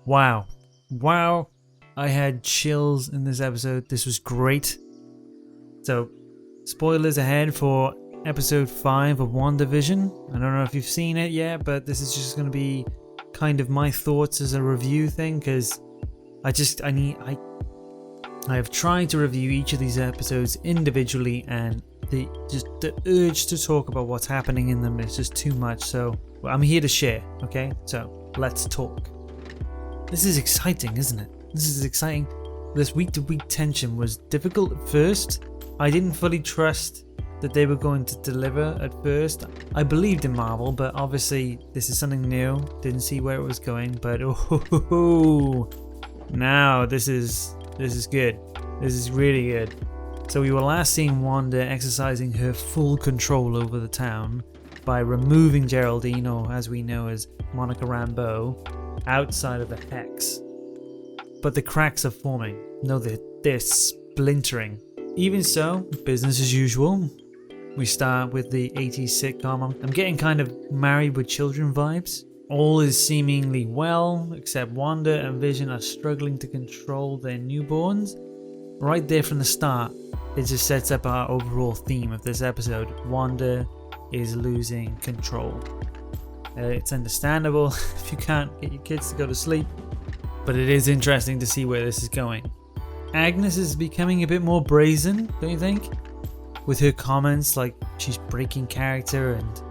Wow. Wow. I had chills in this episode. This was great. So, spoilers ahead for episode 5 of WandaVision. I don't know if you've seen it yet, but this is just going to be kind of my thoughts as a review thing, because I have tried to review each of these episodes individually, and the urge to talk about what's happening in them is just too much. So I'm here to share, okay? So let's talk. This is exciting, isn't it? This is exciting. This week-to-week tension was difficult at first. I didn't fully trust that they were going to deliver at first. I believed in Marvel, but obviously this is something new. Didn't see where it was going, but now this is good. This is really good. So we were last seeing Wanda exercising her full control over the town by removing Geraldine, or as we know as Monica Rambeau, outside of the Hex. But the cracks are forming. No, they're splintering. Even so, business as usual. We start with the 80s sitcom. I'm getting kind of Married with Children vibes. All is seemingly well, except Wanda and Vision are struggling to control their newborns. Right there from the start, it just sets up our overall theme of this episode. Wanda is losing control. It's understandable if you can't get your kids to go to sleep, but it is interesting to see where this is going. Agnes is becoming a bit more brazen, don't you think? With her comments, like she's breaking character, and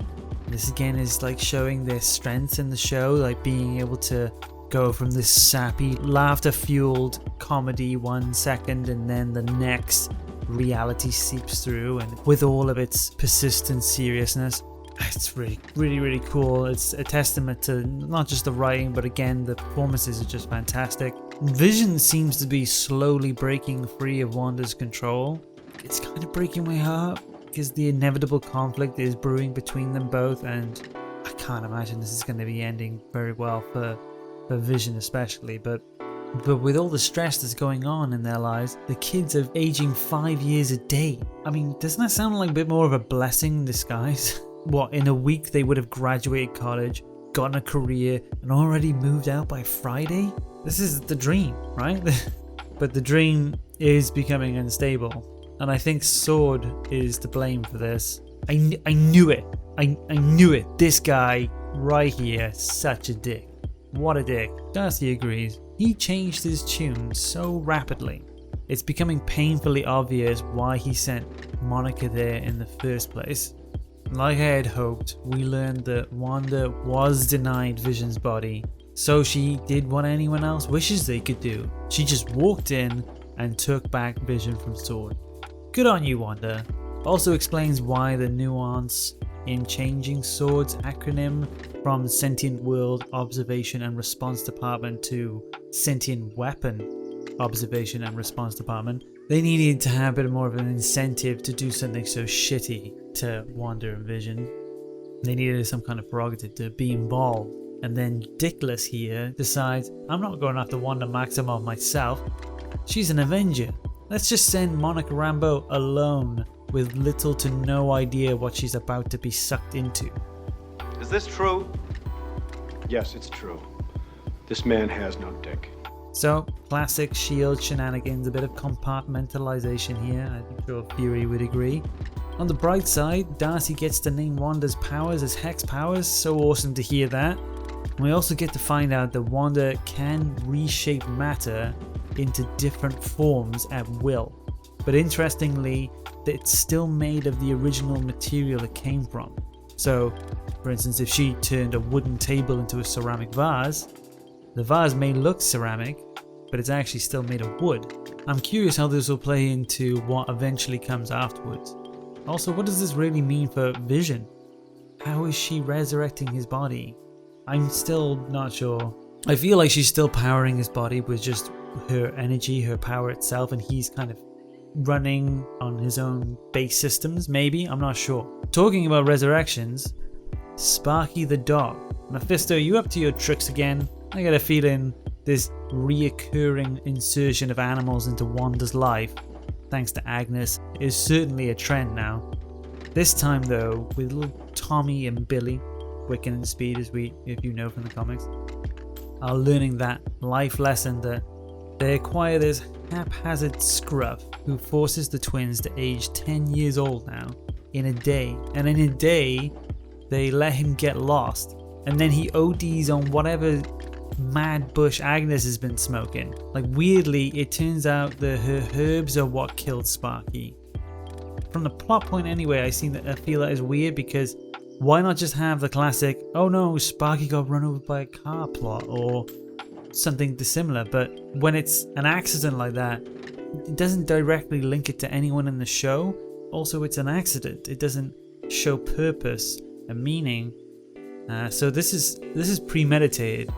this again is like showing their strengths in the show, like being able to go from this sappy, laughter-fueled comedy 1 second, and then the next reality seeps through, and with all of its persistent seriousness. It's really cool. It's a testament to not just the writing, but again, the performances are just fantastic. Vision seems to be slowly breaking free of Wanda's control. It's kind of breaking my heart, because the inevitable conflict is brewing between them both, and I can't imagine this is going to be ending very well for Vision especially. But with all the stress that's going on in their lives, the kids are aging 5 years a day. I mean, doesn't that sound like a bit more of a blessing in disguise? What, in a week they would have graduated college, gotten a career, and already moved out by Friday? This is the dream, right? But the dream is becoming unstable, and I think SWORD is to blame for this. I knew it. I knew it. This guy right here, such a dick. What a dick. Darcy agrees. He changed his tune so rapidly. It's becoming painfully obvious why he sent Monica there in the first place. Like I had hoped, we learned that Wanda was denied Vision's body, so she did what anyone else wishes they could do. She just walked in and took back Vision from SWORD. Good on you, Wanda. Also explains why the nuance in changing SWORD's acronym from Sentient World Observation and Response Department to Sentient Weapon Observation and Response Department. They needed to have a bit more of an incentive to do something so shitty to Wanda and Vision. They needed some kind of prerogative to be involved. And then Dickless here decides, I'm not going after Wanda Maximoff myself. She's an Avenger. Let's just send Monica Rambeau alone with little to no idea what she's about to be sucked into. Is this true? Yes, it's true. This man has no dick. So, classic S.H.I.E.L.D. shenanigans, a bit of compartmentalization here. I'm sure Fury would agree. On the bright side, Darcy gets to name Wanda's powers as Hex powers. So awesome to hear that. And we also get to find out that Wanda can reshape matter into different forms at will. But interestingly, it's still made of the original material it came from. So, for instance, if she turned a wooden table into a ceramic vase, the vase may look ceramic, but it's actually still made of wood. I'm curious how this will play into what eventually comes afterwards. Also, what does this really mean for Vision? How is she resurrecting his body? I'm still not sure. I feel like she's still powering his body with just her energy, her power itself, and he's kind of running on his own base systems, maybe? I'm not sure. Talking about resurrections, Sparky the dog. Mephisto, you up to your tricks again? I got a feeling this reoccurring insertion of animals into Wanda's life, thanks to Agnes, is certainly a trend now. This time though, with little Tommy and Billy, Wiccan and Speed, if you know from the comics. are learning that life lesson that they acquire this haphazard scruff who forces the twins to age 10 years old now in a day. And in a day, they let him get lost. And then he ODs on whatever mad bush Agnes has been smoking. Like, weirdly, it turns out that her herbs are what killed Sparky. From the plot point anyway, I feel that is weird, because why not just have the classic, oh no, Sparky got run over by a car plot or something dissimilar? But when it's an accident like that, it doesn't directly link it to anyone in the show. Also, it's an accident. It doesn't show purpose and meaning. So this is premeditated.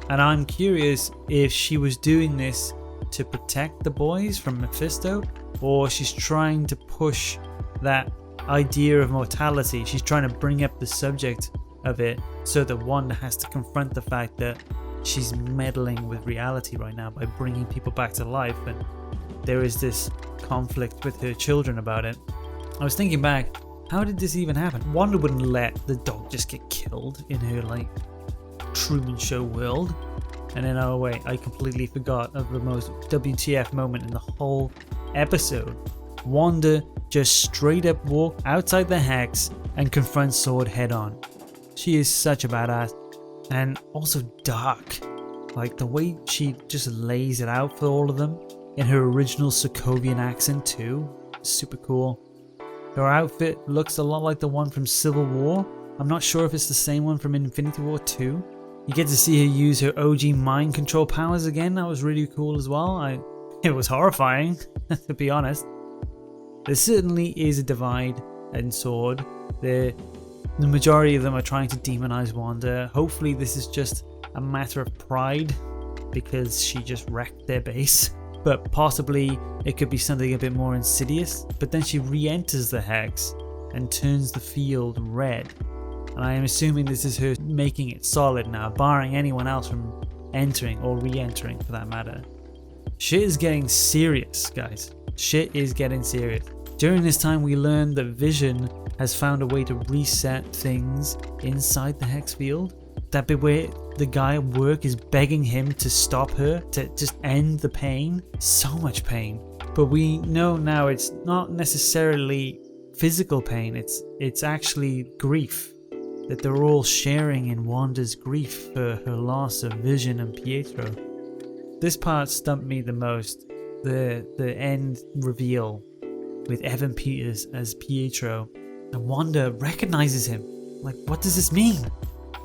And I'm curious if she was doing this to protect the boys from Mephisto, or she's trying to push that idea of mortality. She's trying to bring up the subject of it so that Wanda has to confront the fact that she's meddling with reality right now by bringing people back to life, and there is this conflict with her children about it. I was thinking back, how did this even happen? Wanda wouldn't let the dog just get killed in her like Truman Show world. And then, oh wait, I completely forgot of the most WTF moment in the whole episode. Wanda just straight up walked outside the Hex and confronts Sword head on. She is such a badass, and also dark. Like the way she just lays it out for all of them in her original Sokovian accent too. Super cool. Her outfit looks a lot like the one from Civil War. I'm not sure if it's the same one from Infinity War 2. You get to see her use her OG mind control powers again. That was really cool as well. It was horrifying, to be honest. There certainly is a divide in Sword. The majority of them are trying to demonize Wanda. Hopefully this is just a matter of pride because she just wrecked their base. But possibly it could be something a bit more insidious. But then she re-enters the Hex and turns the field red. And I am assuming this is her making it solid now, barring anyone else from entering or re-entering for that matter. Shit is getting serious, guys. Shit is getting serious. During this time, we learned that Vision has found a way to reset things inside the Hex field. That bit where the guy at work is begging him to stop her, to just end the pain. So much pain. But we know now it's not necessarily physical pain, it's actually grief. That they're all sharing in Wanda's grief for her loss of Vision and Pietro. This part stumped me the most. The end reveal with Evan Peters as Pietro, and Wanda recognizes him. Like, what does this mean?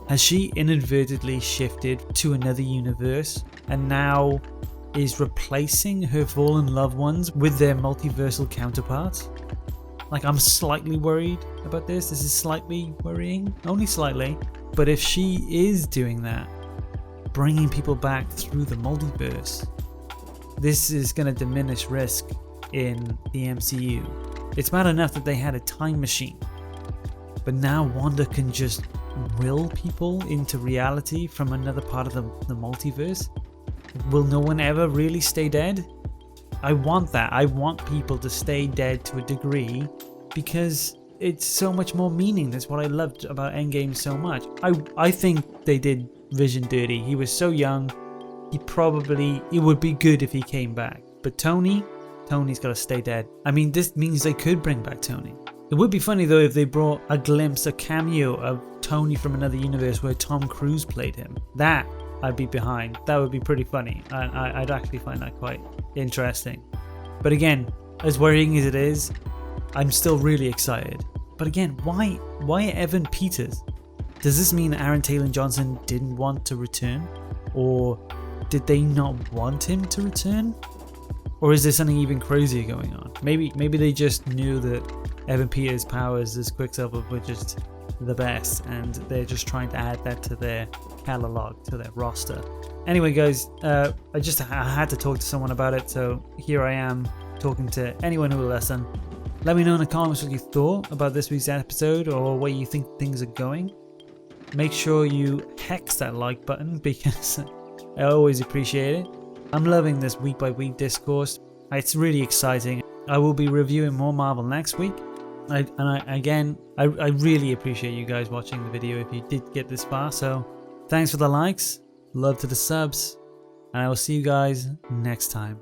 Has she inadvertently shifted to another universe and now is replacing her fallen loved ones with their multiversal counterparts? Like, I'm slightly worried about this. This is slightly worrying, only slightly. But if she is doing that, bringing people back through the multiverse, this is going to diminish risk in the MCU. It's bad enough that they had a time machine, but now Wanda can just will people into reality from another part of the multiverse. Will no one ever really stay dead? I want that. I want people to stay dead to a degree because it's so much more meaning. That's what I loved about Endgame so much. I think they did Vision dirty. He was so young. It would be good if he came back. But Tony's got to stay dead. I mean, this means they could bring back Tony. It would be funny though if they brought a cameo of Tony from another universe where Tom Cruise played him. That I'd be behind. That would be pretty funny. I'd actually find that quite interesting. But again, as worrying as it is, I'm still really excited. But again, why Evan Peters? Does this mean Aaron Taylor Johnson didn't want to return? Or did they not want him to return? Or is there something even crazier going on? Maybe they just knew that Evan Peters' powers as Quicksilver were just the best and they're just trying to add that to their catalog, to their roster. Anyway guys, I had to talk to someone about it, so here I am talking to anyone who will listen. Let me know in the comments what you thought about this week's episode or where you think things are going. Make sure you hex that like button because I always appreciate it. I'm loving this week by week discourse. It's really exciting. I will be reviewing more Marvel next week. I really appreciate you guys watching the video if you did get this far. So thanks for the likes. love to the subs, and I will see you guys next time.